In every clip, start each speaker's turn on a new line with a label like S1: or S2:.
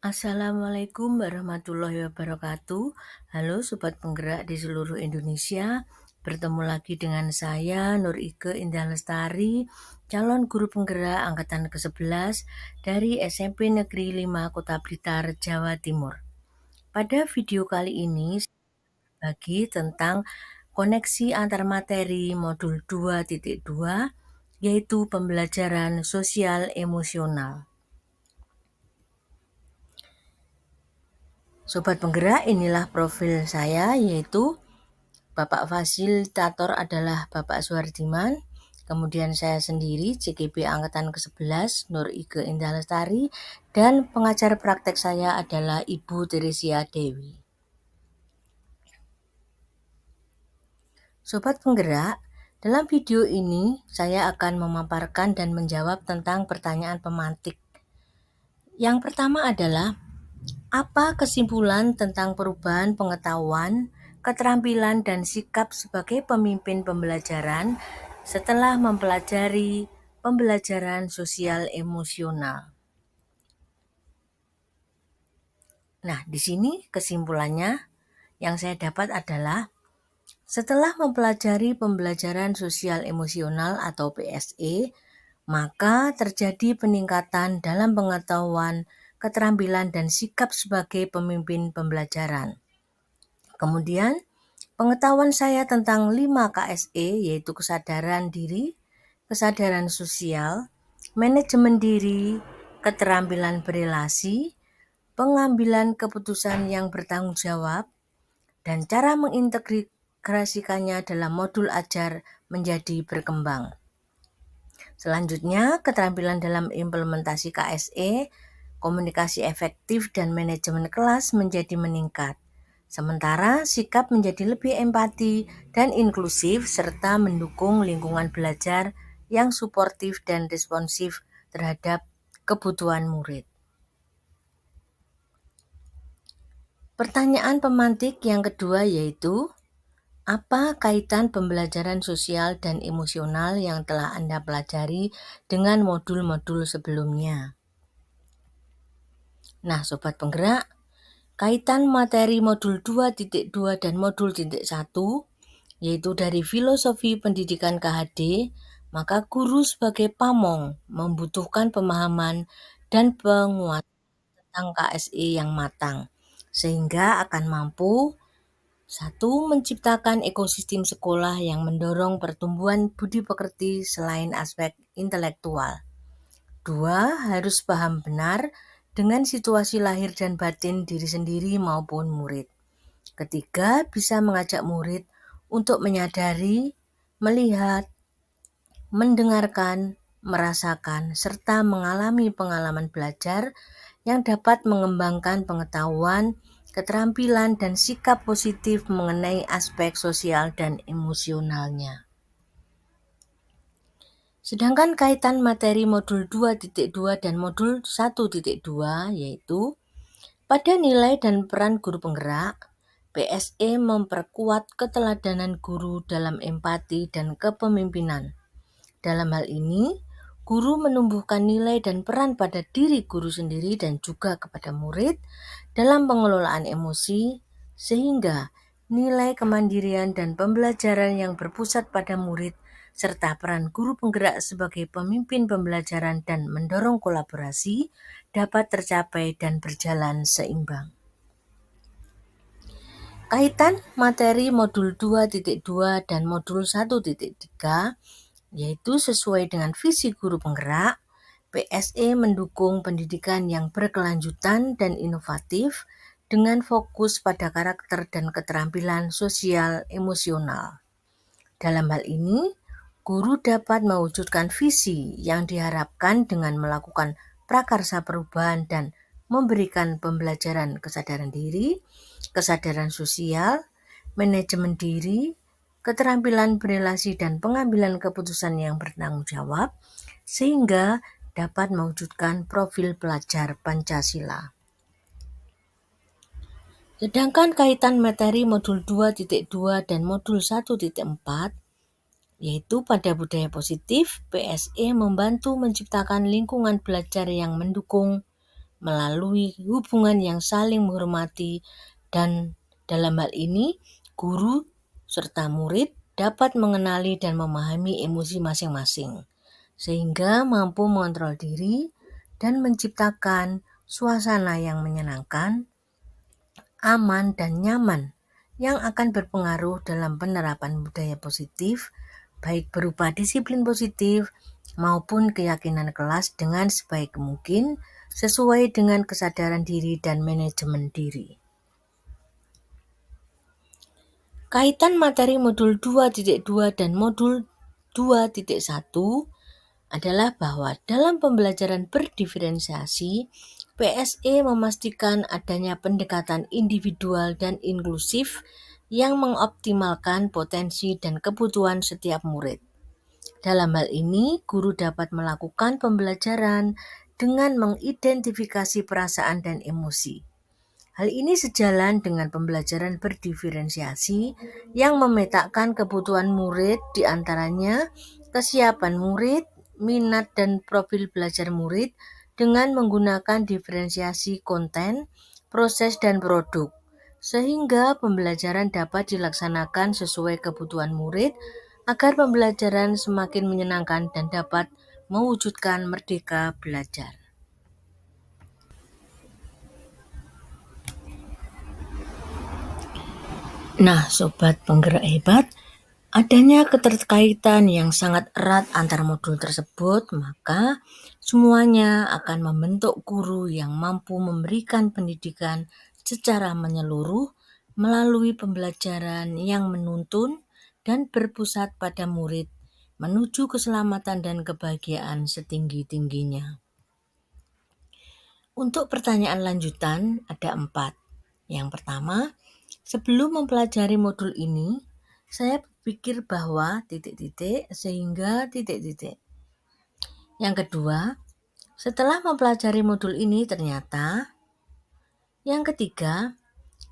S1: Assalamualaikum warahmatullahi wabarakatuh. Halo Sobat Penggerak di seluruh Indonesia. Bertemu lagi dengan saya Nur Ike Indah Lestari, calon guru penggerak angkatan ke-11 dari SMP Negeri 5 Kota Blitar, Jawa Timur. Pada video kali ini bagi tentang koneksi antar materi modul 2.2 yaitu pembelajaran sosial emosional. Sobat Penggerak, inilah profil saya, yaitu Bapak Fasilitator adalah Bapak Suhardiman, kemudian saya sendiri CGP Angkatan ke-11 Nur Ike Indah Lestari, dan pengajar praktek saya adalah Ibu Teresia Dewi. Sobat Penggerak, dalam video ini saya akan memaparkan dan menjawab tentang pertanyaan pemantik. Yang pertama adalah, apa kesimpulan tentang perubahan pengetahuan, keterampilan, dan sikap sebagai pemimpin pembelajaran setelah mempelajari pembelajaran sosial emosional? Nah, di sini kesimpulannya yang saya dapat adalah, setelah mempelajari pembelajaran sosial emosional atau PSE, maka terjadi peningkatan dalam pengetahuan, keterampilan, dan sikap sebagai pemimpin pembelajaran. Kemudian, pengetahuan saya tentang 5 KSE yaitu kesadaran diri, kesadaran sosial, manajemen diri, keterampilan berelasi, pengambilan keputusan yang bertanggung jawab, dan cara mengintegrasikannya dalam modul ajar menjadi berkembang. Selanjutnya, keterampilan dalam implementasi KSE, komunikasi efektif dan manajemen kelas menjadi meningkat. Sementara sikap menjadi lebih empati dan inklusif serta mendukung lingkungan belajar yang suportif dan responsif terhadap kebutuhan murid. Pertanyaan pemantik yang kedua yaitu, apa kaitan pembelajaran sosial dan emosional yang telah Anda pelajari dengan modul-modul sebelumnya? Nah, Sobat Penggerak, kaitan materi modul 2.2 dan modul 1 yaitu dari filosofi pendidikan KHD, maka guru sebagai pamong membutuhkan pemahaman dan penguatan tentang KSE yang matang, sehingga akan mampu 1. Menciptakan ekosistem sekolah yang mendorong pertumbuhan budi pekerti selain aspek intelektual. 2. Harus paham benar dengan situasi lahir dan batin diri sendiri maupun murid. Ketiga, bisa mengajak murid untuk menyadari, melihat, mendengarkan, merasakan, serta mengalami pengalaman belajar yang dapat mengembangkan pengetahuan, keterampilan, dan sikap positif mengenai aspek sosial dan emosionalnya. Sedangkan kaitan materi modul 2.2 dan modul 1.2 yaitu, pada nilai dan peran guru penggerak, PSE memperkuat keteladanan guru dalam empati dan kepemimpinan. Dalam hal ini, guru menumbuhkan nilai dan peran pada diri guru sendiri dan juga kepada murid dalam pengelolaan emosi, sehingga nilai kemandirian dan pembelajaran yang berpusat pada murid serta peran guru penggerak sebagai pemimpin pembelajaran dan mendorong kolaborasi dapat tercapai dan berjalan seimbang. Kaitan materi modul 2.2 dan modul 1.3 yaitu sesuai dengan visi guru penggerak, PSE mendukung pendidikan yang berkelanjutan dan inovatif dengan fokus pada karakter dan keterampilan sosial emosional. Dalam hal ini, guru dapat mewujudkan visi yang diharapkan dengan melakukan prakarsa perubahan dan memberikan pembelajaran kesadaran diri, kesadaran sosial, manajemen diri, keterampilan berelasi dan pengambilan keputusan yang bertanggung jawab, sehingga dapat mewujudkan profil pelajar Pancasila. Sedangkan kaitan materi modul 2.2 dan modul 1.4 yaitu pada budaya positif, PSE membantu menciptakan lingkungan belajar yang mendukung, melalui hubungan yang saling menghormati, dan dalam hal ini guru serta murid dapat mengenali dan memahami emosi masing-masing, sehingga mampu mengontrol diri dan menciptakan suasana yang menyenangkan, aman, dan nyaman yang akan berpengaruh dalam penerapan budaya positif, baik berupa disiplin positif maupun keyakinan kelas dengan sebaik mungkin sesuai dengan kesadaran diri dan manajemen diri. Kaitan materi modul 2.2 dan modul 2.1 adalah bahwa dalam pembelajaran berdiferensiasi, PSE memastikan adanya pendekatan individual dan inklusif yang mengoptimalkan potensi dan kebutuhan setiap murid. Dalam hal ini, guru dapat melakukan pembelajaran dengan mengidentifikasi perasaan dan emosi. Hal ini sejalan dengan pembelajaran berdiferensiasi yang memetakan kebutuhan murid, diantaranya kesiapan murid, minat dan profil belajar murid dengan menggunakan diferensiasi konten, proses, dan produk, sehingga pembelajaran dapat dilaksanakan sesuai kebutuhan murid agar pembelajaran semakin menyenangkan dan dapat mewujudkan merdeka belajar. Nah, sobat penggerak hebat, adanya keterkaitan yang sangat erat antar modul tersebut, maka semuanya akan membentuk guru yang mampu memberikan pendidikan secara menyeluruh melalui pembelajaran yang menuntun dan berpusat pada murid menuju keselamatan dan kebahagiaan setinggi-tingginya. Untuk pertanyaan lanjutan ada 4. Yang pertama, sebelum mempelajari modul ini, saya berpikir bahwa ... sehingga ... Yang kedua, setelah mempelajari modul ini ternyata. Yang ketiga,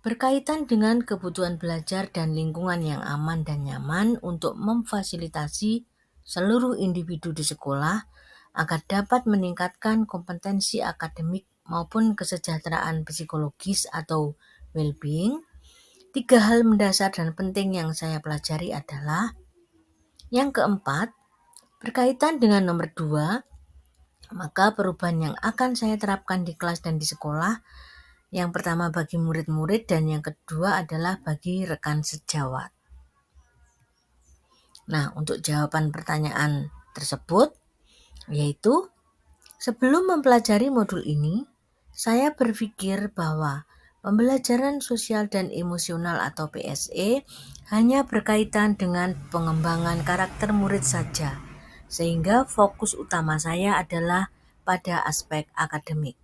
S1: berkaitan dengan kebutuhan belajar dan lingkungan yang aman dan nyaman untuk memfasilitasi seluruh individu di sekolah agar dapat meningkatkan kompetensi akademik maupun kesejahteraan psikologis atau well-being. 3 hal mendasar dan penting yang saya pelajari adalah yang keempat, berkaitan dengan nomor 2, maka perubahan yang akan saya terapkan di kelas dan di sekolah, yang pertama bagi murid-murid dan yang kedua adalah bagi rekan sejawat. Nah, untuk jawaban pertanyaan tersebut, yaitu sebelum mempelajari modul ini, saya berpikir bahwa pembelajaran sosial dan emosional atau PSE hanya berkaitan dengan pengembangan karakter murid saja, sehingga fokus utama saya adalah pada aspek akademik.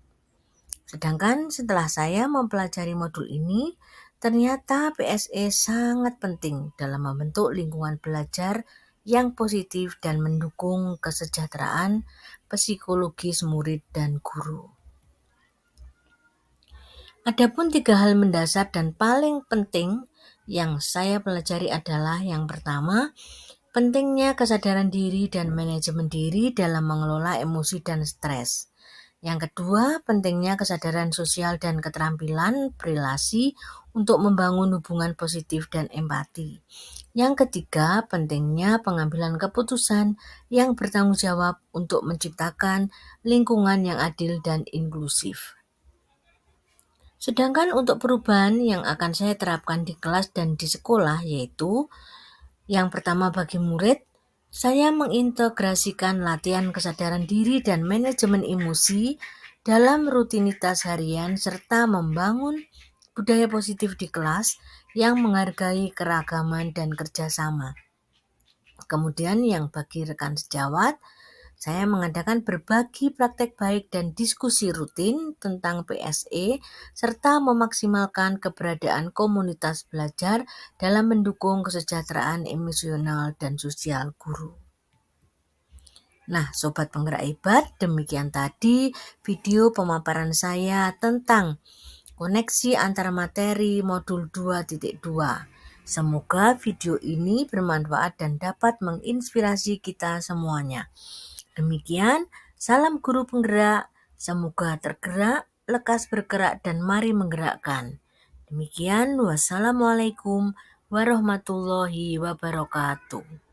S1: Sedangkan setelah saya mempelajari modul ini, ternyata PSE sangat penting dalam membentuk lingkungan belajar yang positif dan mendukung kesejahteraan psikologis murid dan guru. Adapun 3 hal mendasar dan paling penting yang saya pelajari adalah yang pertama, pentingnya kesadaran diri dan manajemen diri dalam mengelola emosi dan stres. Yang kedua, pentingnya kesadaran sosial dan keterampilan berelasi untuk membangun hubungan positif dan empati. Yang ketiga, pentingnya pengambilan keputusan yang bertanggung jawab untuk menciptakan lingkungan yang adil dan inklusif. Sedangkan untuk perubahan yang akan saya terapkan di kelas dan di sekolah yaitu yang pertama bagi murid, saya mengintegrasikan latihan kesadaran diri dan manajemen emosi dalam rutinitas harian serta membangun budaya positif di kelas yang menghargai keragaman dan kerjasama. Kemudian yang bagi rekan sejawat, saya mengadakan berbagi praktek baik dan diskusi rutin tentang PSE serta memaksimalkan keberadaan komunitas belajar dalam mendukung kesejahteraan emosional dan sosial guru. Nah, sobat penggerak hebat, demikian tadi video pemaparan saya tentang koneksi antara materi modul 2.2. Semoga video ini bermanfaat dan dapat menginspirasi kita semuanya. Demikian, salam guru penggerak, Semoga tergerak, lekas bergerak, dan mari menggerakkan. Demikian, wassalamualaikum warahmatullahi wabarakatuh.